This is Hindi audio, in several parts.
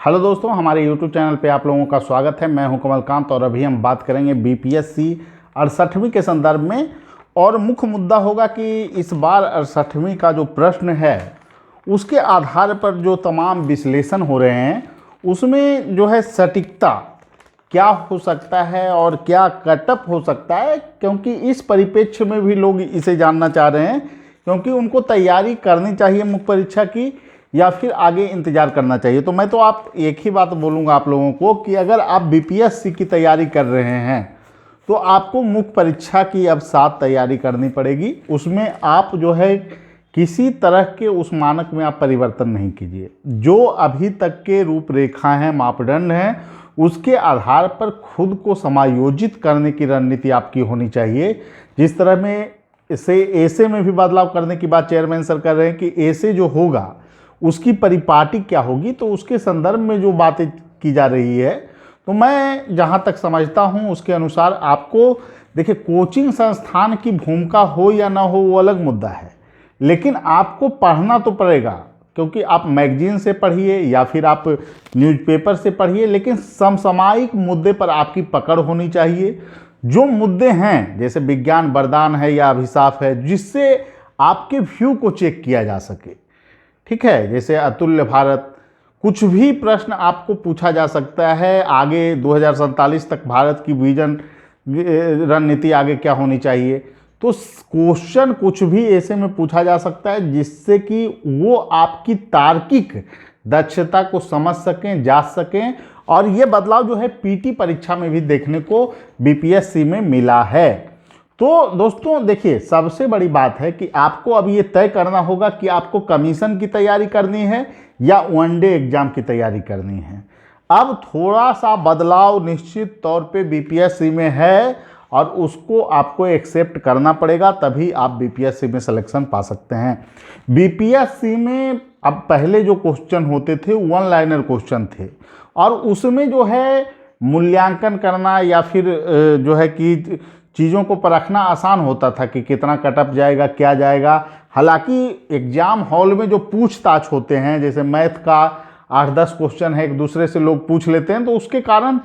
हेलो दोस्तों, हमारे YouTube चैनल पे आप लोगों का स्वागत है। मैं हूं कमलकांत और अभी हम बात करेंगे BPSC 68वीं के संदर्भ में। और मुख्य मुद्दा होगा कि इस बार 68वीं का जो प्रश्न है उसके आधार पर जो तमाम विश्लेषण हो रहे हैं उसमें जो है सटीकता क्या हो सकता है और क्या कटअप हो सकता है, क्योंकि इस परिप्रेक्ष्य में भी लोग इसे जानना चाह रहे हैं, क्योंकि उनको तैयारी करनी चाहिए मुख्य परीक्षा की या फिर आगे इंतज़ार करना चाहिए। तो मैं तो आप एक ही बात बोलूँगा आप लोगों को कि अगर आप BPSC की तैयारी कर रहे हैं तो आपको मुख्य परीक्षा की अब साथ तैयारी करनी पड़ेगी। उसमें आप जो है किसी तरह के उस मानक में आप परिवर्तन नहीं कीजिए। जो अभी तक के रूपरेखा हैं, मापदंड हैं, उसके आधार पर खुद को समायोजित करने की रणनीति आपकी होनी चाहिए। जिस तरह में इसे ऐसे में भी बदलाव करने की बात चेयरमैन सर कर रहे हैं कि ऐसे जो होगा उसकी परिपाटी क्या होगी, तो उसके संदर्भ में जो बातें की जा रही है, तो मैं जहाँ तक समझता हूँ उसके अनुसार आपको देखिए, कोचिंग संस्थान की भूमिका हो या ना हो वो अलग मुद्दा है, लेकिन आपको पढ़ना तो पड़ेगा। क्योंकि आप मैगजीन से पढ़िए या फिर आप न्यूज़पेपर से पढ़िए, लेकिन समसामयिक मुद्दे पर आपकी पकड़ होनी चाहिए। जो मुद्दे हैं जैसे विज्ञान वरदान है या अभिशाप है, जिससे आपके व्यू को चेक किया जा सके, ठीक है। जैसे अतुल्य भारत, कुछ भी प्रश्न आपको पूछा जा सकता है। आगे 2047 तक भारत की विजन रणनीति आगे क्या होनी चाहिए, तो क्वेश्चन कुछ भी ऐसे में पूछा जा सकता है जिससे कि वो आपकी तार्किक दक्षता को समझ सकें, जांच सकें। और ये बदलाव जो है पीटी परीक्षा में भी देखने को BPSC में मिला है। तो दोस्तों देखिए, सबसे बड़ी बात है कि आपको अब ये तय करना होगा कि आपको कमीशन की तैयारी करनी है या वनडे एग्जाम की तैयारी करनी है। अब थोड़ा सा बदलाव निश्चित तौर पे BPSC में है और उसको आपको एक्सेप्ट करना पड़ेगा, तभी आप BPSC में सिलेक्शन पा सकते हैं। BPSC में अब पहले जो क्वेश्चन होते थे वन लाइनर क्वेश्चन थे, और उसमें जो है मूल्यांकन करना या फिर जो है कि चीज़ों को परखना आसान होता था कि कितना कटअप जाएगा, क्या जाएगा। हालांकि एग्ज़ाम हॉल में जो पूछताछ होते हैं, जैसे मैथ का 8-10 क्वेश्चन है, एक दूसरे से लोग पूछ लेते हैं, तो उसके कारण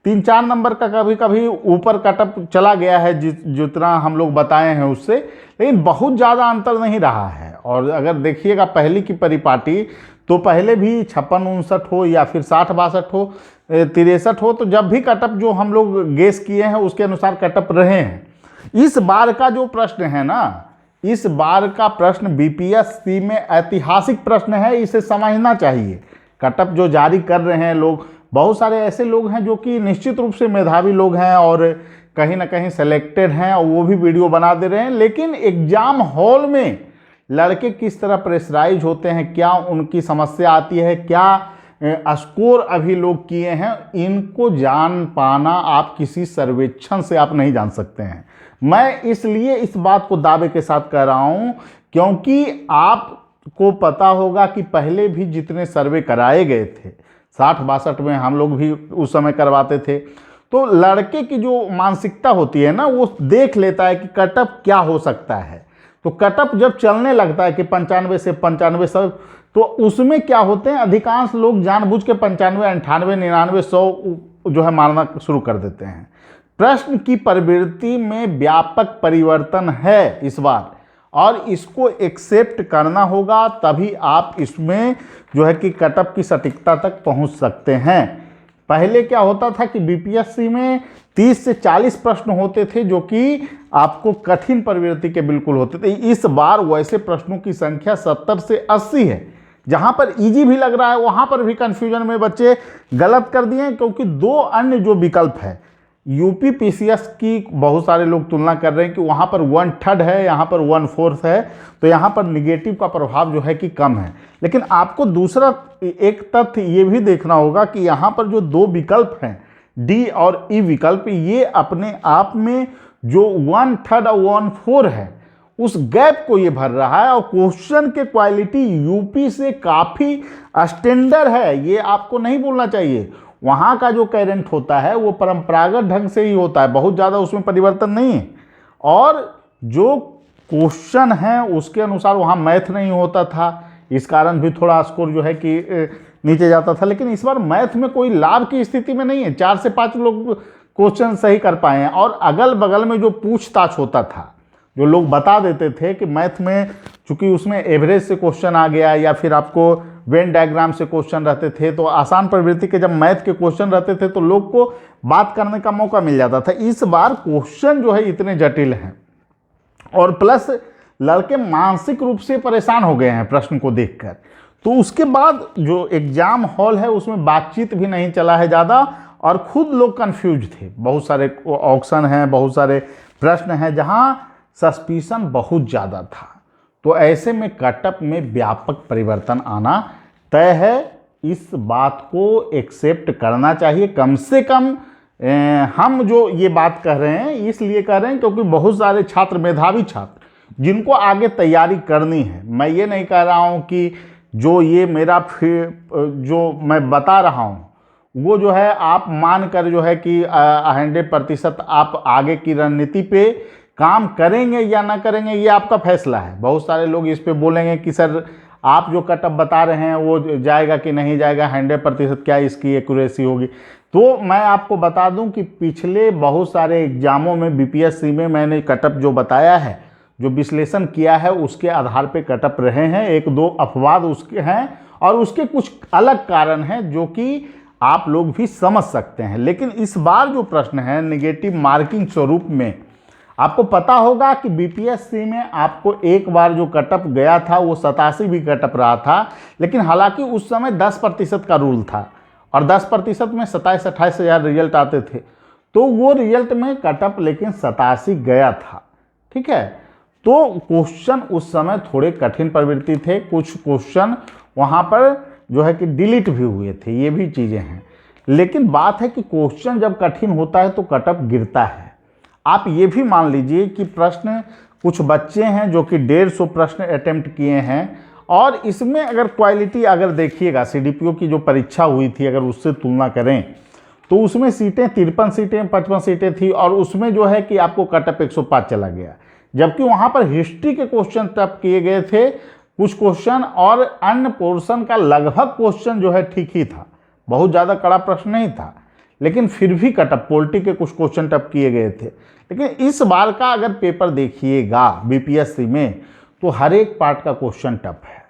3-4 नंबर का कभी कभी ऊपर कटअप चला गया है, जितना हम लोग बताए हैं उससे, लेकिन बहुत ज़्यादा अंतर नहीं रहा है। और अगर देखिएगा पहले की परिपाटी, तो पहले भी 56-59 हो या फिर 60-62 हो, 63 हो, तो जब भी कटअप जो हम लोग गेस किए हैं उसके अनुसार कटअप रहे हैं। इस बार का जो प्रश्न है ना, इस बार का प्रश्न BPSC में ऐतिहासिक प्रश्न है, इसे समझना चाहिए। कटअप जो जारी कर रहे हैं लोग, बहुत सारे ऐसे लोग हैं जो कि निश्चित रूप से मेधावी लोग हैं और कहीं ना कहीं सेलेक्टेड हैं और वो भी वीडियो बना दे रहे हैं, लेकिन एग्जाम हॉल में लड़के किस तरह प्रेशराइज होते हैं, क्या उनकी समस्या आती है, क्या स्कोर अभी लोग किए हैं, इनको जान पाना आप किसी सर्वेक्षण से आप नहीं जान सकते हैं। मैं इसलिए इस बात को दावे के साथ कह रहा हूं क्योंकि आपको पता होगा कि पहले भी जितने सर्वे कराए गए थे, 60-62 में हम लोग भी उस समय करवाते थे, तो लड़के की जो मानसिकता होती है ना, वो देख लेता है कि कटअप क्या हो सकता है। तो कटअप जब चलने लगता है कि 95 से 95 सब, तो उसमें क्या होते हैं, अधिकांश लोग जानबूझ के 95, 98, 99, 100 जो है मारना शुरू कर देते हैं। प्रश्न की प्रवृत्ति में व्यापक परिवर्तन है इस बार, और इसको एक्सेप्ट करना होगा, तभी आप इसमें जो है कि कटअप की सटीकता तक पहुंच सकते हैं। पहले क्या होता था कि BPSC में 30 से 40 प्रश्न होते थे जो कि आपको कठिन प्रवृत्ति के बिल्कुल होते थे। इस बार वैसे प्रश्नों की संख्या 70 से 80 है। जहां पर इजी भी लग रहा है वहां पर भी कंफ्यूजन में बच्चे गलत कर दिए, क्योंकि 2 अन्य जो विकल्प है, UP PCS की बहुत सारे लोग तुलना कर रहे हैं कि वहाँ पर 1/3 है, यहाँ पर 1/4 है, तो यहाँ पर निगेटिव का प्रभाव जो है कि कम है। लेकिन आपको दूसरा एक तथ्य ये भी देखना होगा कि यहाँ पर जो 2 विकल्प हैं, D और E विकल्प, ये अपने आप में जो 1/3 और 1/4 है, उस गैप को ये भर रहा है। और क्वेश्चन के क्वालिटी UP से काफ़ी स्टैंडर्ड है, ये आपको नहीं भूलना चाहिए। वहाँ का जो करंट होता है वो परंपरागत ढंग से ही होता है, बहुत ज़्यादा उसमें परिवर्तन नहीं है। और जो क्वेश्चन है उसके अनुसार वहाँ मैथ नहीं होता था, इस कारण भी थोड़ा स्कोर जो है कि नीचे जाता था। लेकिन इस बार मैथ में कोई लाभ की स्थिति में नहीं है, 4 से 5 लोग क्वेश्चन सही कर पाए हैं। और अगल बगल में जो पूछताछ होता था, जो लोग बता देते थे कि मैथ में चूंकि उसमें एवरेज से क्वेश्चन आ गया या फिर आपको वेन डायग्राम से क्वेश्चन रहते थे, तो आसान प्रवृत्ति के जब मैथ के क्वेश्चन रहते थे तो लोग को बात करने का मौका मिल जाता था। इस बार क्वेश्चन जो है इतने जटिल हैं और प्लस लड़के मानसिक रूप से परेशान हो गए हैं प्रश्न को देखकर। तो उसके बाद जो एग्जाम हॉल है उसमें बातचीत भी नहीं चला है ज़्यादा और खुद लोग कंफ्यूज थे। बहुत सारे ऑप्शन हैं, बहुत सारे प्रश्न हैं जहाँ सस्पिशन बहुत ज़्यादा था। तो ऐसे में कटअप में व्यापक परिवर्तन आना तय है। इस बात को एक्सेप्ट करना चाहिए। कम से कम हम जो ये बात कह रहे हैं इसलिए कह रहे हैं क्योंकि बहुत सारे छात्र, मेधावी छात्र जिनको आगे तैयारी करनी है, मैं ये नहीं कह रहा हूँ कि जो ये मेरा जो मैं बता रहा हूँ वो जो है आप मान कर जो है कि 100% आप आगे की रणनीति पे काम करेंगे या ना करेंगे ये आपका फैसला है। बहुत सारे लोग इस पे बोलेंगे कि सर आप जो कटअप बता रहे हैं वो जाएगा कि नहीं जाएगा, 100% क्या इसकी एक्यूरेसी होगी। तो मैं आपको बता दूं कि पिछले बहुत सारे एग्जामों में बीपीएससी में मैंने कटअप जो बताया है, जो विश्लेषण किया है उसके आधार पे कटअप रहे हैं। 1-2 अपवाद उसके हैं और उसके कुछ अलग कारण हैं जो कि आप लोग भी समझ सकते हैं। लेकिन इस बार जो प्रश्न है नेगेटिव मार्किंग स्वरूप में, आपको पता होगा कि बीपीएससी में आपको एक बार जो कटअप गया था वो 87 भी कटअप रहा था। लेकिन हालांकि उस समय 10% का रूल था और 10% में 27-28 हज़ार रिजल्ट आते थे। तो वो रिजल्ट में कटअप लेकिन 87 गया था। ठीक है, तो क्वेश्चन उस समय थोड़े कठिन प्रवृत्ति थे, कुछ क्वेश्चन वहाँ पर जो है कि डिलीट भी हुए थे, ये भी चीज़ें हैं। लेकिन बात है कि क्वेश्चन जब कठिन होता है तो कटअप गिरता है। आप ये भी मान लीजिए कि प्रश्न कुछ बच्चे हैं जो कि 150 प्रश्न अटेम्प्ट किए हैं और इसमें अगर क्वालिटी अगर देखिएगा सीडीपीओ की जो परीक्षा हुई थी अगर उससे तुलना करें तो उसमें सीटें 53 सीटें 55 सीटें थी और उसमें जो है कि आपको कटअप 105 चला गया। जबकि वहाँ पर हिस्ट्री के क्वेश्चन टफ किए गए थे कुछ क्वेश्चन और अन्य पोर्शन का लगभग क्वेश्चन जो है ठीक ही था, बहुत ज़्यादा कड़ा प्रश्न नहीं था। लेकिन फिर भी कटअप पॉलिटी के कुछ क्वेश्चन टफ किए गए थे। लेकिन इस बार का अगर पेपर देखिएगा बीपीएससी में तो हर एक पार्ट का क्वेश्चन टफ है।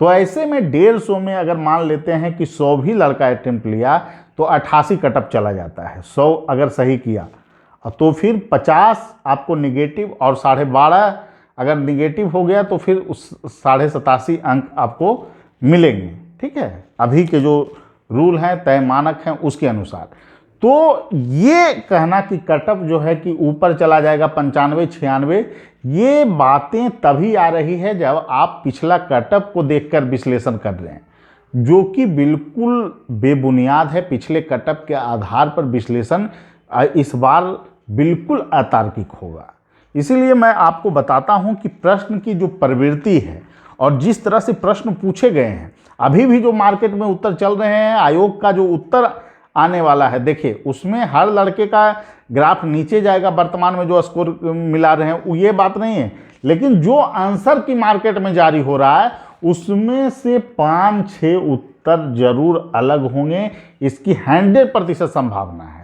तो ऐसे में 150 में अगर मान लेते हैं कि 100 भी लड़का अटेम्प्ट लिया तो 88 कटअप चला जाता है। 100 अगर सही किया तो फिर 50 आपको निगेटिव और 12.5 अगर निगेटिव हो गया तो फिर उस 87.5 अंक आपको मिलेंगे। ठीक है, अभी के जो रूल हैं तय मानक हैं उसके अनुसार। तो ये कहना कि कटअप जो है कि ऊपर चला जाएगा 95-96, ये बातें तभी आ रही है जब आप पिछला कटअप को देखकर विश्लेषण कर रहे हैं, जो कि बिल्कुल बेबुनियाद है। पिछले कटअप के आधार पर विश्लेषण इस बार बिल्कुल अतार्किक होगा। इसीलिए मैं आपको बताता हूं कि प्रश्न की जो प्रवृत्ति है और जिस तरह से प्रश्न पूछे गए हैं, अभी भी जो मार्केट में उत्तर चल रहे हैं, आयोग का जो उत्तर आने वाला है, देखिए उसमें हर लड़के का ग्राफ नीचे जाएगा वर्तमान में जो स्कोर मिला रहे हैं, ये बात नहीं है। लेकिन जो आंसर की मार्केट में जारी हो रहा है उसमें से 5-6 उत्तर जरूर अलग होंगे, इसकी 100% संभावना है।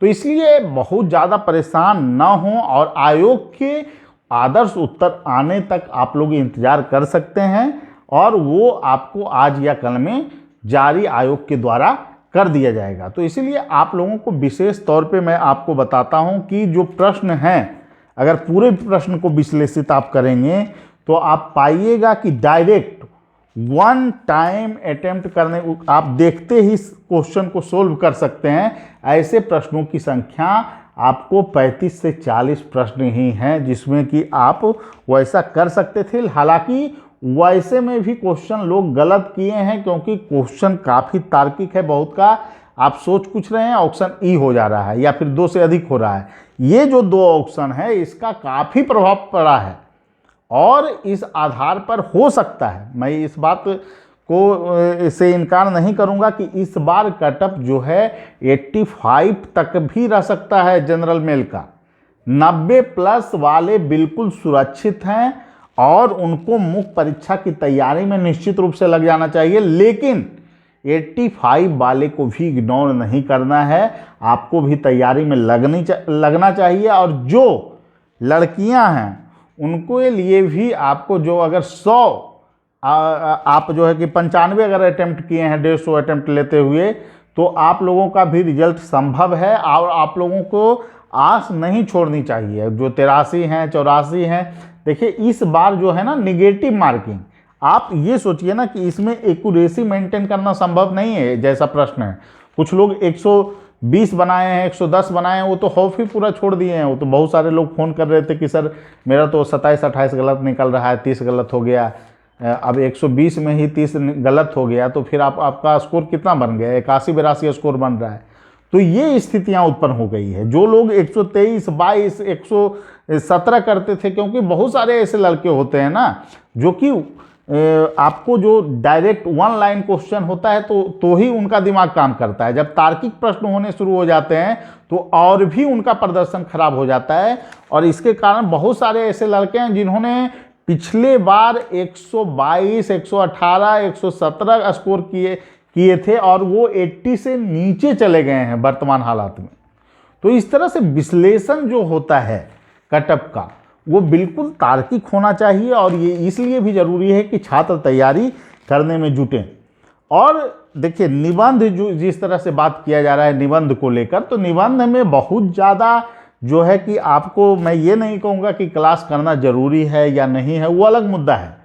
तो इसलिए बहुत ज़्यादा परेशान न हों और आयोग के आदर्श उत्तर आने तक आप लोग इंतजार कर सकते हैं और वो आपको आज या कल में जारी आयोग के द्वारा कर दिया जाएगा। तो इसीलिए आप लोगों को विशेष तौर पे मैं आपको बताता हूं कि जो प्रश्न हैं, अगर पूरे प्रश्न को विश्लेषित आप करेंगे तो आप पाइएगा कि डायरेक्ट वन टाइम अटेम्प्ट करने आप देखते ही क्वेश्चन को सोल्व कर सकते हैं। ऐसे प्रश्नों की संख्या आपको 35 से 40 प्रश्न ही हैं जिसमें कि आप वैसा कर सकते थे। हालांकि वैसे में भी क्वेश्चन लोग गलत किए हैं क्योंकि क्वेश्चन काफ़ी तार्किक है, बहुत का आप सोच कुछ रहे हैं, ऑप्शन ई हो जा रहा है या फिर 2 से अधिक हो रहा है। ये जो 2 ऑप्शन है इसका काफ़ी प्रभाव पड़ा है और इस आधार पर हो सकता है, मैं इस बात को से इनकार नहीं करूंगा कि इस बार कटअप जो है 85 तक भी रह सकता है जनरल मेल का। 90+ वाले बिल्कुल सुरक्षित हैं और उनको मुख्य परीक्षा की तैयारी में निश्चित रूप से लग जाना चाहिए। लेकिन 85 वाले को भी इग्नोर नहीं करना है, आपको भी तैयारी में लगना चाहिए। और जो लड़कियां हैं उनको लिए भी आपको जो अगर 100 आप जो है कि 95 अगर अटेम्प्ट किए हैं 150 अटेम्प्ट लेते हुए, तो आप लोगों का भी रिजल्ट संभव है। और आप लोगों को आस नहीं छोड़नी चाहिए। जो 83 हैं 84 हैं, देखिए इस बार जो है ना निगेटिव मार्किंग, आप ये सोचिए ना कि इसमें एक्यूरेसी मेंटेन करना संभव नहीं है। जैसा प्रश्न है, कुछ लोग 120 बनाए हैं, 110 बनाए हैं, वो तो खौफ ही पूरा छोड़ दिए हैं। वो तो बहुत सारे लोग फ़ोन कर रहे थे कि सर मेरा तो 27-28 गलत निकल रहा है, 30 गलत हो गया। अब 120 में ही 30 गलत हो गया तो फिर आपका स्कोर कितना बन गया? 81-82 स्कोर बन रहा है। तो ये स्थितियां उत्पन्न हो गई है। जो लोग 123, 22, 117 करते थे, क्योंकि बहुत सारे ऐसे लड़के होते हैं ना जो कि आपको जो डायरेक्ट 1 लाइन क्वेश्चन होता है तो ही उनका दिमाग काम करता है। जब तार्किक प्रश्न होने शुरू हो जाते हैं तो और भी उनका प्रदर्शन खराब हो जाता है। और इसके कारण बहुत सारे ऐसे लड़के हैं जिन्होंने पिछले बार 122, 118, 117 स्कोर किए थे और वो 80 से नीचे चले गए हैं वर्तमान हालात में। तो इस तरह से विश्लेषण जो होता है कटअप का, वो बिल्कुल तार्किक होना चाहिए। और ये इसलिए भी ज़रूरी है कि छात्र तैयारी करने में जुटें। और देखिए निबंध जो जिस तरह से बात किया जा रहा है निबंध को लेकर, तो निबंध में बहुत ज़्यादा जो है कि आपको, मैं ये नहीं कहूँगा कि क्लास करना ज़रूरी है या नहीं है, वो अलग मुद्दा है।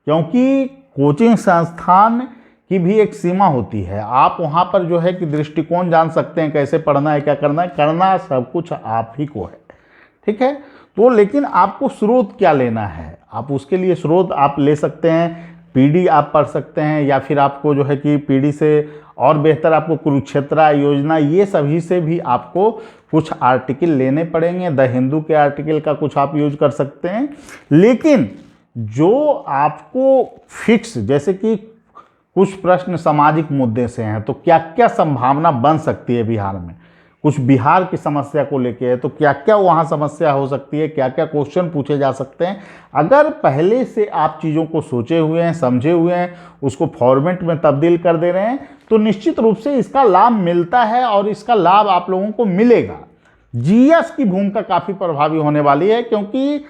क्योंकि कोचिंग संस्थान की भी एक सीमा होती है। आप वहाँ पर जो है कि दृष्टिकोण जान सकते हैं, कैसे पढ़ना है, क्या करना सब कुछ आप ही को है, ठीक है। तो लेकिन आपको स्रोत क्या लेना है, आप उसके लिए स्रोत आप ले सकते हैं। पीडी आप पढ़ सकते हैं, या फिर आपको जो है कि पीडी से और बेहतर आपको कुरुक्षेत्र योजना, ये सभी से भी आपको कुछ आर्टिकल लेने पड़ेंगे। द हिंदू के आर्टिकल का कुछ आप यूज कर सकते हैं। लेकिन जो आपको फिक्स, जैसे कि कुछ प्रश्न सामाजिक मुद्दे से हैं, तो क्या क्या संभावना बन सकती है बिहार में, कुछ बिहार की समस्या को लेके है, तो क्या क्या वहाँ समस्या हो सकती है, क्या क्या क्वेश्चन पूछे जा सकते हैं। अगर पहले से आप चीज़ों को सोचे हुए हैं, समझे हुए हैं, उसको फॉर्मेट में तब्दील कर दे रहे हैं, तो निश्चित रूप से इसका लाभ मिलता है और इसका लाभ आप लोगों को मिलेगा। जीएस की भूमिका काफ़ी प्रभावी होने वाली है, क्योंकि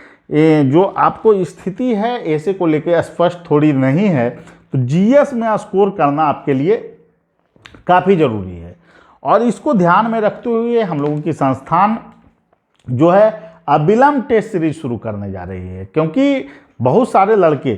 जो आपको स्थिति है ऐसे को लेकर स्पष्ट थोड़ी नहीं है, तो जीएस में स्कोर करना आपके लिए काफ़ी ज़रूरी है। और इसको ध्यान में रखते हुए हम लोगों की संस्थान जो है अविलंब टेस्ट सीरीज शुरू करने जा रही है। क्योंकि बहुत सारे लड़के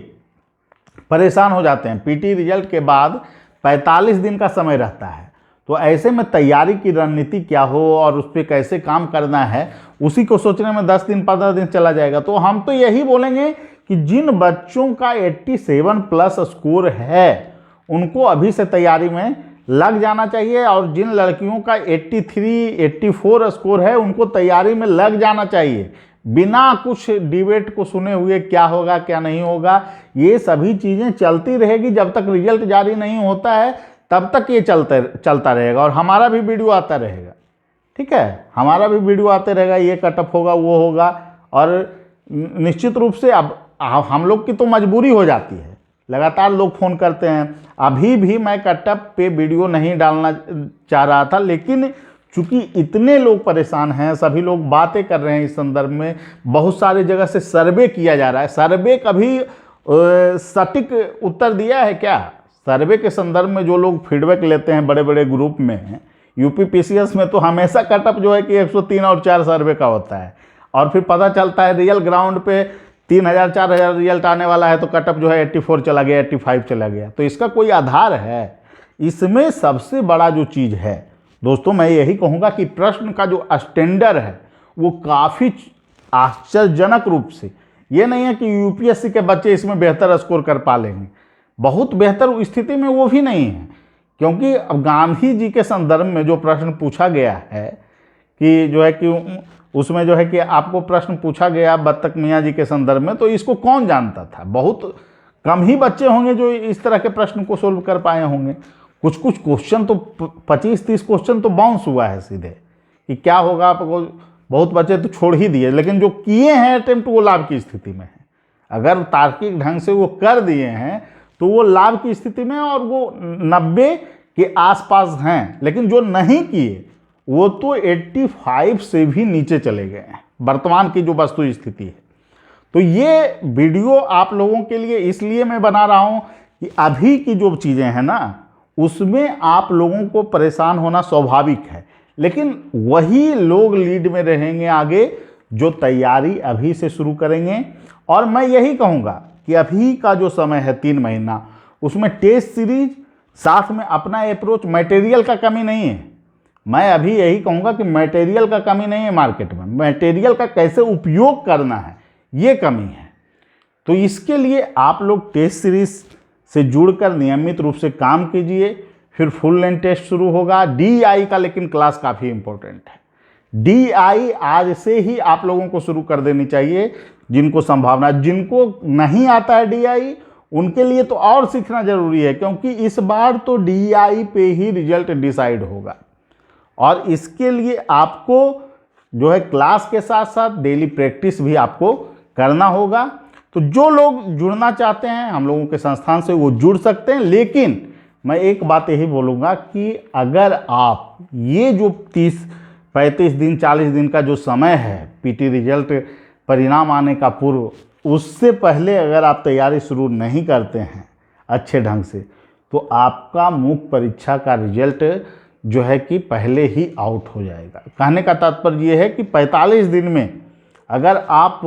परेशान हो जाते हैं, पीटी रिजल्ट के बाद 45 दिन का समय रहता है, तो ऐसे में तैयारी की रणनीति क्या हो और उस पर कैसे काम करना है, उसी को सोचने में 10 दिन 15 दिन चला जाएगा। तो हम तो यही बोलेंगे कि जिन बच्चों का 87+ स्कोर है उनको अभी से तैयारी में लग जाना चाहिए, और जिन लड़कियों का 83, 84 स्कोर है उनको तैयारी में लग जाना चाहिए, बिना कुछ डिबेट को सुने हुए क्या होगा क्या नहीं होगा। ये सभी चीज़ें चलती रहेगी जब तक रिजल्ट जारी नहीं होता है, तब तक ये चलता रहेगा। और हमारा भी वीडियो आता रहेगा, ठीक है, हमारा भी वीडियो आते रहेगा, ये कटअप होगा वो होगा। और निश्चित रूप से अब हम लोग की तो मजबूरी हो जाती है, लगातार लोग फ़ोन करते हैं। अभी भी मैं कटअप पे वीडियो नहीं डालना चाह रहा था, लेकिन चूंकि इतने लोग परेशान हैं, सभी लोग बातें कर रहे हैं इस संदर्भ में, बहुत सारे जगह से सर्वे किया जा रहा है। सर्वे कभी सटीक उत्तर दिया है क्या? सर्वे के संदर्भ में जो लोग फीडबैक लेते हैं बड़े बड़े ग्रुप में, यूपीपीसीएस में तो हमेशा कटअप जो है कि 103 और 4 सर्वे का होता है, और फिर पता चलता है रियल ग्राउंड पे 3000 4000 रिजल्ट आने वाला है तो कटअप जो है 84 चला गया, 85 चला गया। तो इसका कोई आधार है? इसमें सबसे बड़ा जो चीज़ है दोस्तों, मैं यही कहूँगा कि प्रश्न का जो स्टैंडर्ड है वो काफ़ी आश्चर्यजनक रूप से, ये नहीं है कि यूपीएससी के बच्चे इसमें बेहतर स्कोर कर पा लेंगे, बहुत बेहतर स्थिति में वो भी नहीं है। क्योंकि अब गांधी जी के संदर्भ में जो प्रश्न पूछा गया है कि जो है कि उसमें जो है कि आपको प्रश्न पूछा गया बत्तख मियाँ जी के संदर्भ में, तो इसको कौन जानता था? बहुत कम ही बच्चे होंगे जो इस तरह के प्रश्न को सोल्व कर पाए होंगे। कुछ क्वेश्चन तो 25-30 क्वेश्चन तो बाउंस हुआ है सीधे कि क्या होगा, आपको बहुत बच्चे तो छोड़ ही दिए, लेकिन जो किए हैं अटेम्प्ट वो लाभ की स्थिति में है। अगर तार्किक ढंग से वो कर दिए हैं तो वो लाभ की स्थिति में, और वो 90 के आसपास हैं, लेकिन जो नहीं किए वो तो 85 से भी नीचे चले गए हैं वर्तमान की जो वस्तु स्थिति है। तो ये वीडियो आप लोगों के लिए इसलिए मैं बना रहा हूँ कि अभी की जो चीज़ें हैं ना, उसमें आप लोगों को परेशान होना स्वाभाविक है, लेकिन वही लोग लीड में रहेंगे आगे जो तैयारी अभी से शुरू करेंगे। और मैं यही कहूँगा कि अभी का जो समय है 3 महीना, उसमें टेस्ट सीरीज साथ में अपना अप्रोच, मटेरियल का कमी नहीं है। मैं अभी यही कहूँगा कि मटेरियल का कमी नहीं है मार्केट में, मटेरियल का कैसे उपयोग करना है ये कमी है। तो इसके लिए आप लोग टेस्ट सीरीज से जुड़कर नियमित रूप से काम कीजिए। फिर फुल लेंथ टेस्ट शुरू होगा। DI का लेकिन क्लास काफ़ी इंपॉर्टेंट है। DI आज से ही आप लोगों को शुरू कर देनी चाहिए, जिनको संभावना, जिनको नहीं आता है DI उनके लिए तो और सीखना जरूरी है, क्योंकि इस बार तो DI पे ही रिजल्ट डिसाइड होगा। और इसके लिए आपको जो है क्लास के साथ साथ डेली प्रैक्टिस भी आपको करना होगा। तो जो लोग जुड़ना चाहते हैं हम लोगों के संस्थान से वो जुड़ सकते हैं, लेकिन मैं एक बात यही बोलूँगा कि अगर आप ये जो 30-35 दिन 40 दिन का जो समय है PT रिजल्ट परिणाम आने का पूर्व, उससे पहले अगर आप तैयारी शुरू नहीं करते हैं अच्छे ढंग से, तो आपका मुख्य परीक्षा का रिजल्ट जो है कि पहले ही आउट हो जाएगा। कहने का तात्पर्य ये है कि 45 दिन में अगर आप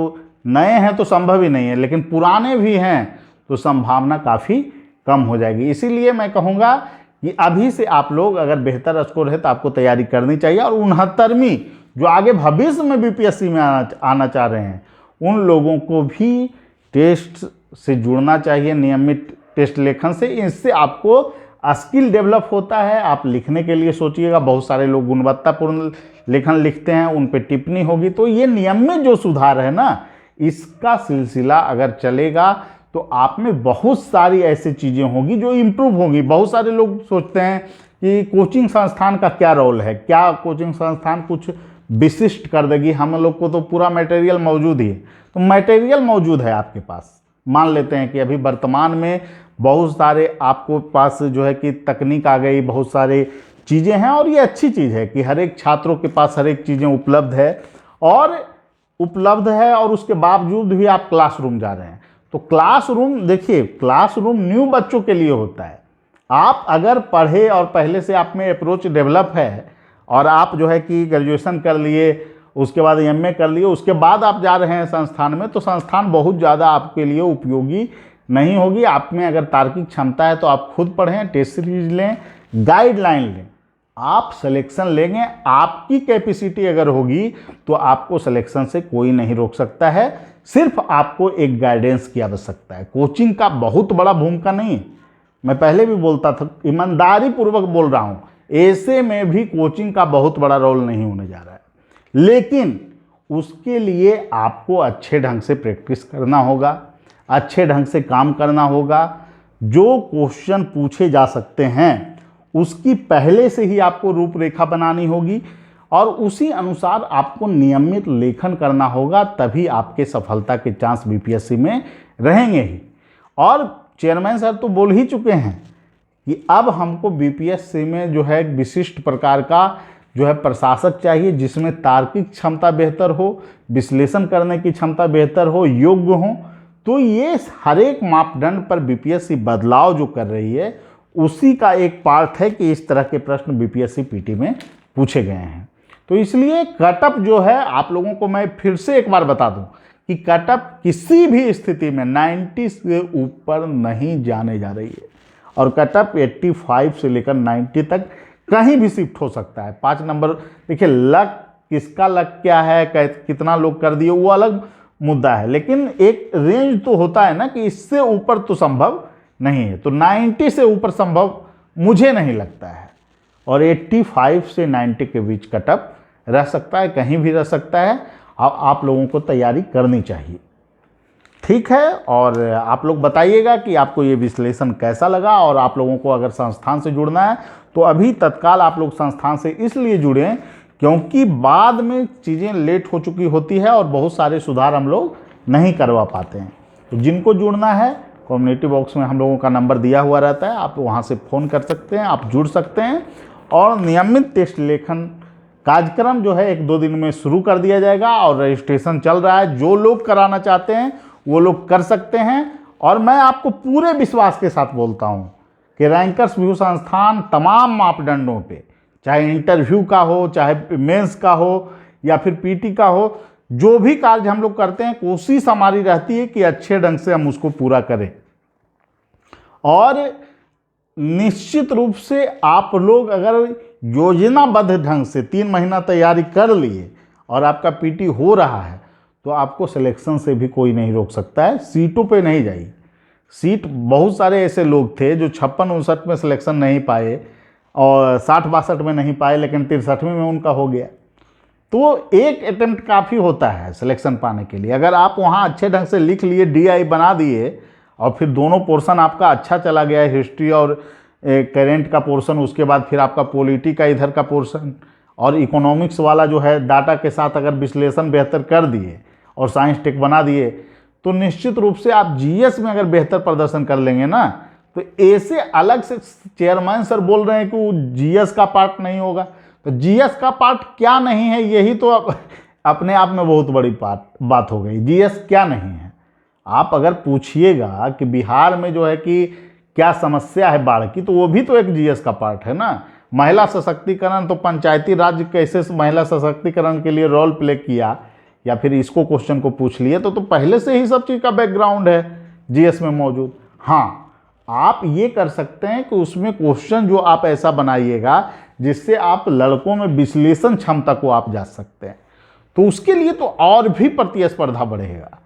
नए हैं तो संभव ही नहीं है, लेकिन पुराने भी हैं तो संभावना काफ़ी कम हो जाएगी। इसीलिए मैं कहूँगा कि अभी से आप लोग अगर बेहतर स्कोर है तो आपको तैयारी करनी चाहिए। और 69वीं जो आगे भविष्य में BPSC में आना चाह रहे हैं, उन लोगों को भी टेस्ट से जुड़ना चाहिए, नियमित टेस्ट लेखन से। इससे आपको स्किल डेवलप होता है। आप लिखने के लिए सोचिएगा, बहुत सारे लोग गुणवत्तापूर्ण लेखन लिखते हैं, उन पे टिप्पणी होगी। तो ये नियमित जो सुधार है ना, इसका सिलसिला अगर चलेगा तो आप में बहुत सारी ऐसी चीज़ें होंगी जो इम्प्रूव होंगी। बहुत सारे लोग सोचते हैं कि कोचिंग संस्थान का क्या रोल है, क्या कोचिंग संस्थान कुछ विशिष्ट कर देगी, हम लोग को तो पूरा मटेरियल मौजूद ही है। तो मटेरियल मौजूद है आपके पास, मान लेते हैं कि अभी वर्तमान में बहुत सारे आपको पास जो है कि तकनीक आ गई, बहुत सारे चीज़ें हैं। और ये अच्छी चीज़ है कि हर एक छात्रों के पास हर एक चीज़ें उपलब्ध है और उसके बावजूद भी आप क्लासरूम जा रहे हैं। तो क्लासरूम देखिए, क्लासरूम न्यू बच्चों के लिए होता है। आप अगर पढ़े और पहले से आप में अप्रोच डेवलप है और आप जो है कि ग्रेजुएशन कर लिए, उसके बाद MA कर लिए, उसके बाद आप जा रहे हैं संस्थान में, तो संस्थान बहुत ज़्यादा आपके लिए उपयोगी नहीं होगी। आप में अगर तार्किक क्षमता है तो आप खुद पढ़ें, टेस्ट सीरीज लें, गाइडलाइन लें, आप सिलेक्शन लेंगे। आपकी कैपेसिटी अगर होगी तो आपको सिलेक्शन से कोई नहीं रोक सकता है। सिर्फ आपको एक गाइडेंस की आवश्यकता है। कोचिंग का बहुत बड़ा भूमिका नहीं है, मैं पहले भी बोलता था, ईमानदारी पूर्वक बोल रहा हूँ, ऐसे में भी कोचिंग का बहुत बड़ा रोल नहीं होने जा रहा है। लेकिन उसके लिए आपको अच्छे ढंग से प्रैक्टिस करना होगा, अच्छे ढंग से काम करना होगा। जो क्वेश्चन पूछे जा सकते हैं उसकी पहले से ही आपको रूपरेखा बनानी होगी और उसी अनुसार आपको नियमित लेखन करना होगा, तभी आपके सफलता के चांस BPSC में रहेंगे ही। और चेयरमैन सर तो बोल ही चुके हैं कि अब हमको BPSC में जो है एक विशिष्ट प्रकार का जो है प्रशासक चाहिए, जिसमें तार्किक क्षमता बेहतर हो, विश्लेषण करने की क्षमता बेहतर हो, योग्य हो। तो ये हर एक मापदंड पर BPSC बदलाव जो कर रही है, उसी का एक पार्ट है कि इस तरह के प्रश्न BPSC PT में पूछे गए हैं। तो इसलिए कटअप जो है, आप लोगों को मैं फिर से एक बार बता दूं कि कटअप किसी भी स्थिति में 90 से ऊपर नहीं जाने जा रही है। और कटअप 85 से लेकर 90 तक कहीं भी शिफ्ट हो सकता है। 5 नंबर देखिए, लक किसका लक क्या है, कितना लोग कर दिए, वो अलग मुद्दा है, लेकिन एक रेंज तो होता है ना कि इससे ऊपर तो संभव नहीं है। तो 90 से ऊपर संभव मुझे नहीं लगता है, और 85 से 90 के बीच कटअप रह सकता है, कहीं भी रह सकता है। आप लोगों को तैयारी करनी चाहिए, ठीक है। और आप लोग बताइएगा कि आपको ये विश्लेषण कैसा लगा। और आप लोगों को अगर संस्थान से जुड़ना है तो अभी तत्काल आप लोग संस्थान से इसलिए जुड़ें क्योंकि बाद में चीज़ें लेट हो चुकी होती है और बहुत सारे सुधार हम लोग नहीं करवा पाते हैं। तो जिनको जुड़ना है कम्युनिटी बॉक्स में हम लोगों का नंबर दिया हुआ रहता है, आप वहाँ से फ़ोन कर सकते हैं, आप जुड़ सकते हैं। और नियमित टेस्ट लेखन कार्यक्रम जो है 1-2 दिन में शुरू कर दिया जाएगा और रजिस्ट्रेशन चल रहा है। जो लोग कराना चाहते हैं वो लोग कर सकते हैं। और मैं आपको पूरे विश्वास के साथ बोलता हूँ कि रैंकर्स व्यू संस्थान तमाम मापदंडों पे, चाहे इंटरव्यू का हो, चाहे मेंस का हो या फिर पीटी का हो, जो भी कार्य हम लोग करते हैं कोशिश हमारी रहती है कि अच्छे ढंग से हम उसको पूरा करें। और निश्चित रूप से आप लोग अगर योजनाबद्ध ढंग से 3 महीना तैयारी कर लिए और आपका पीटी हो रहा है तो आपको सिलेक्शन से भी कोई नहीं रोक सकता है। सीटों पे नहीं जाइए। सीट बहुत सारे ऐसे लोग थे जो 56-59 में सिलेक्शन नहीं पाए और 60-62 में नहीं पाए, लेकिन 63वीं में उनका हो गया। तो एक अटेम्प्ट काफ़ी होता है सिलेक्शन पाने के लिए। अगर आप वहाँ अच्छे ढंग से लिख लिए, DI बना दिए और फिर दोनों पोर्शन आपका अच्छा चला गया, हिस्ट्री और करेंट का पोर्शन, उसके बाद फिर आपका पॉलिटी का इधर का पोर्शन और इकोनॉमिक्स वाला जो है डाटा के साथ अगर विश्लेषण बेहतर कर दिए और साइंस टेक बना दिए, तो निश्चित रूप से आप GS में अगर बेहतर प्रदर्शन कर लेंगे ना, तो ऐसे अलग से चेयरमैन सर बोल रहे हैं कि वो GS का पार्ट नहीं होगा। तो GS का पार्ट क्या नहीं है, यही तो अपने आप में बहुत बड़ी बात हो गई। GS क्या नहीं है, आप अगर पूछिएगा कि बिहार में जो है कि क्या समस्या है बाढ़ की, तो वो भी तो एक GS का पार्ट है ना। महिला सशक्तिकरण, तो पंचायती राज कैसे महिला सशक्तिकरण के लिए रोल प्ले किया, या फिर इसको क्वेश्चन को पूछ लिए, तो पहले से ही सब चीज़ का बैकग्राउंड है GS में मौजूद। हाँ, आप ये कर सकते हैं कि उसमें क्वेश्चन जो आप ऐसा बनाइएगा जिससे आप लड़कों में विश्लेषण क्षमता को आप जा सकते हैं, तो उसके लिए तो और भी प्रतिस्पर्धा बढ़ेगा।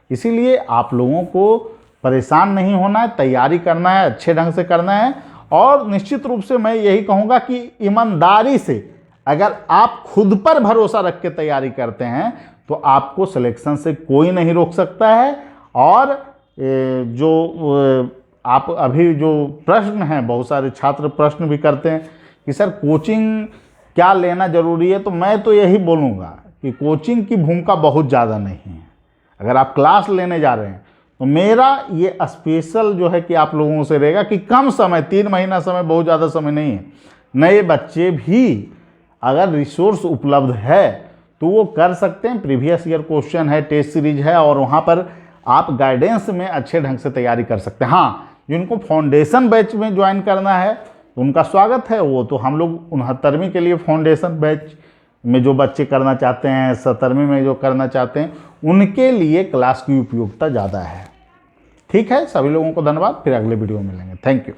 इसीलिए आप लोगों को परेशान नहीं होना है, तैयारी करना है, अच्छे ढंग से करना है। और निश्चित रूप से मैं यही कहूँगा कि ईमानदारी से अगर आप खुद पर भरोसा रख के तैयारी करते हैं तो आपको सिलेक्शन से कोई नहीं रोक सकता है। और जो आप अभी जो प्रश्न हैं, बहुत सारे छात्र प्रश्न भी करते हैं कि सर कोचिंग क्या लेना ज़रूरी है, तो मैं तो यही बोलूँगा कि कोचिंग की भूमिका बहुत ज़्यादा नहीं है। अगर आप क्लास लेने जा रहे हैं तो मेरा ये स्पेशल जो है कि आप लोगों से रहेगा कि कम समय, 3 महीना समय बहुत ज़्यादा समय नहीं है। नए बच्चे भी अगर रिसोर्स उपलब्ध है तो वो कर सकते हैं। प्रीवियस ईयर क्वेश्चन है, टेस्ट सीरीज है, और वहाँ पर आप गाइडेंस में अच्छे ढंग से तैयारी कर सकते हैं। हाँ, जिनको फाउंडेशन बैच में ज्वाइन करना है उनका स्वागत है। वो तो हम लोग 69वीं के लिए फाउंडेशन बैच में जो बच्चे करना चाहते हैं, 70वीं में जो करना चाहते हैं, उनके लिए क्लास की उपयोगिता ज़्यादा है। ठीक है, सभी लोगों को धन्यवाद। फिर अगले वीडियो में मिलेंगे। Thank you.